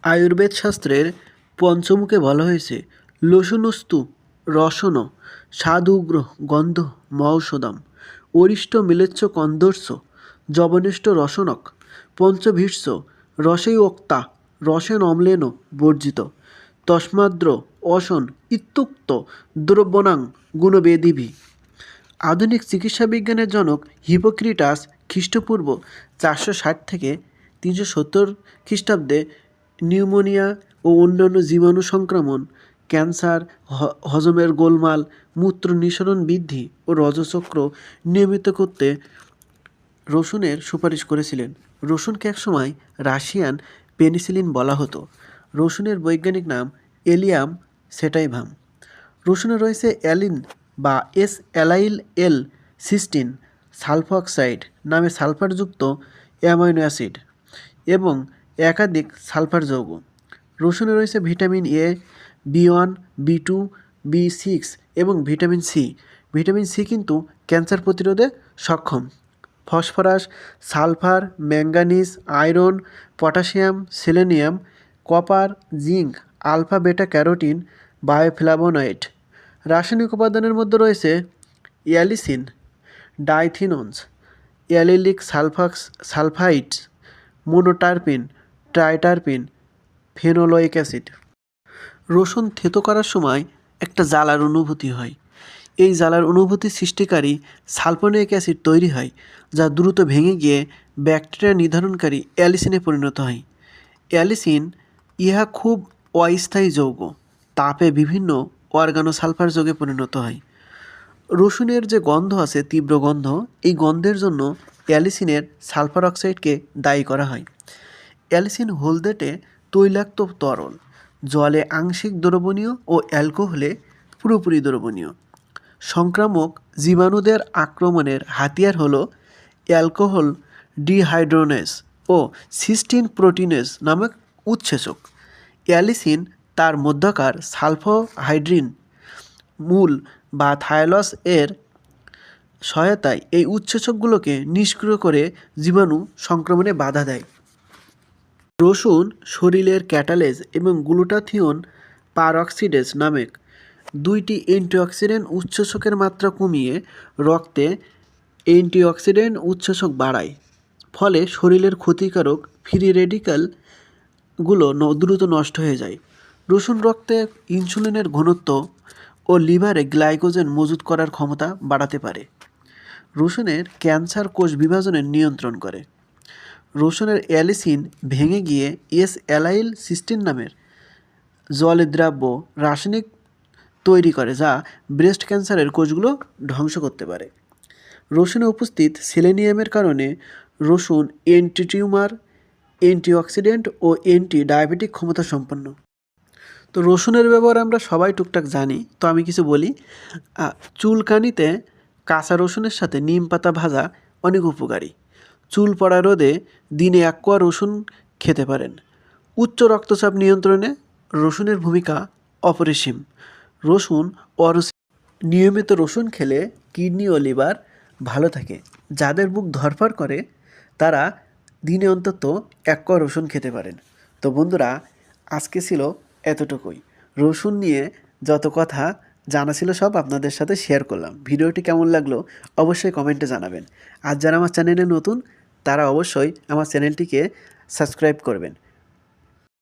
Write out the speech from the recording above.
আয়ুর্বেদ শাস্ত্রের পঞ্চমুখে বলা হয়েছে লোশনস্তু রসন স্বাদুগ্র গন্ধ মহৌষধম অরিষ্ট মিলেচ্ছ কন্দর্স যবনিষ্ঠ রসনক পঞ্চভীষ্য রসৈওক্তা রসেন অম্লেন বর্জিত তস্মাদ্র অসন ইত্যুক্ত দ্রব্যণাং গুণবেদিভি। আধুনিক চিকিৎসা বিজ্ঞানের জনক হিপোক্রিটাস খ্রিস্টপূর্ব 460 থেকে 370 খ্রিস্টাব্দে নিউমোনিয়া ও অন্যান্য জীবাণু সংক্রমণ, ক্যান্সার, হজমের গোলমাল, মূত্র নিঃসরণ বৃদ্ধি ও রজচক্র নিয়মিত করতে রসুনের সুপারিশ করেছিলেন। রসুনকে একসময় রাশিয়ান পেনিসিলিন বলা হতো। রসুনের বৈজ্ঞানিক নাম এলিয়াম সেটাইভাম। রসুনে রয়েছে অ্যালিন বা এস অ্যালাইল এল সিস্টিন সালফোঅক্সাইড নামে সালফারযুক্ত অ্যামাইনো অ্যাসিড এবং একাধিক সালফার যৌগ। রসুনে রয়েছে ভিটামিন এ, বি1, বি2, বি6 এবং ভিটামিন সি। ভিটামিন সি কিন্তু ক্যান্সার প্রতিরোধে সক্ষম। Phosphorus, sulphur, manganese, iron, potassium, selenium, copper, zinc, alpha beta carotene, bioflavonoid. রাসায়নিক উপাদানের মধ্যে রয়েছে অ্যালিসিন, ডাইথিনন্স, অ্যালিলিক সালফাইডস, মোনোটারপিন, ট্রাইটারপিন, ফেনোলোইক অ্যাসিড। রসুন থেতো করার সময় একটা জ্বালার অনুভূতি হয়। এই জ্বালার অনুভূতি সৃষ্টিকারী সালফোনিক অ্যাসিড তৈরি হয়, যা দ্রুত ভেঙে গিয়ে ব্যাকটেরিয়া নির্ধারণকারী অ্যালিসিনে পরিণত হয়। অ্যালিসিন ইহা খুব অস্থায়ী যৌগ, তাপে বিভিন্ন অর্গানোসালফার যৌগে পরিণত হয়। রসুনের যে গন্ধ আছে, তীব্র গন্ধ, এই গন্ধের জন্য অ্যালিসিনের সালফার অক্সাইডকে দায়ী করা হয়। অ্যালিসিন হলদেটে তৈলাক্ত তরল, জলে আংশিক দ্রবণীয় ও অ্যালকোহলে পুরোপুরি দ্রবণীয়। সংক্রামক জীবাণুদের আক্রমণের হাতিয়ার হল অ্যালকোহল ডিহাইড্রোনেস ও সিস্টিন প্রোটিনেস নামক উৎসেচক। অ্যালিসিন তার মধ্যকার সালফোহাইড্রিন মূল বা থায়ালস এর সহায়তায় এই উৎসেচকগুলোকে নিষ্ক্রিয় করে জীবাণু সংক্রমণে বাধা দেয়। রসুন শরীরের ক্যাটালেজ এবং গ্লুটাথিওন পারঅক্সিডেজ নামক দুইটি অ্যান্টিঅক্সিডেন্ট উৎসেচকের মাত্রা কমিয়ে রক্তে অ্যান্টিঅক্সিডেন্ট উৎসেচক বাড়ায়। ফলে শরীরের ক্ষতিকারক ফ্রি রেডিক্যালগুলো দ্রুত নষ্ট হয়ে যায়। রসুন রক্তে ইনসুলিনের ঘনত্ব ও লিভারে গ্লাইকোজেন মজুত করার ক্ষমতা বাড়াতে পারে। রসুনের ক্যান্সার কোষ বিভাজনের নিয়ন্ত্রণ করে। রসুনের অ্যালিসিন ভেঙে গিয়ে এস অ্যালাইল সিস্টিন নামের জলদ্রাব্য রাসায়নিক তৈরি করে, যা ব্রেস্ট ক্যান্সারের কোষগুলো ধ্বংস করতে পারে। রসুনে উপস্থিত সেলেনিয়ামের কারণে রসুন অ্যান্টি টিউমার, অ্যান্টিঅক্সিডেন্ট ও অ্যান্টি ডায়াবেটিক ক্ষমতা সম্পন্ন। তো রসুনের ব্যবহার আমরা সবাই টুকটাক জানি, তো আমি কিছু বলি। চুলকানিতে কাঁচা রসুনের সাথে নিম পাতা ভাজা অনেক উপকারী। চুল পড়া রোধে দিনে 1 কোয়া রসুন খেতে পারেন। উচ্চ রক্তচাপ নিয়ন্ত্রণে রসুনের ভূমিকা অপরিসীম। রসুন নিয়মিত রসুন খেলে কিডনি ও লিভার ভালো থাকে। যাদের বুক ধড়ফড় করে তারা দিনে অন্তত 1 কোয়া রসুন খেতে পারেন। তো বন্ধুরা, আজকে ছিল এতটুকুই। রসুন নিয়ে যত কথা জানা ছিল সব আপনাদের সাথে শেয়ার করলাম। ভিডিওটি কেমন লাগলো অবশ্যই কমেন্টে জানাবেন। আর যারা আমার চ্যানেলে নতুন তারা অবশ্যই আমার চ্যানেলটিকে সাবস্ক্রাইব করবেন।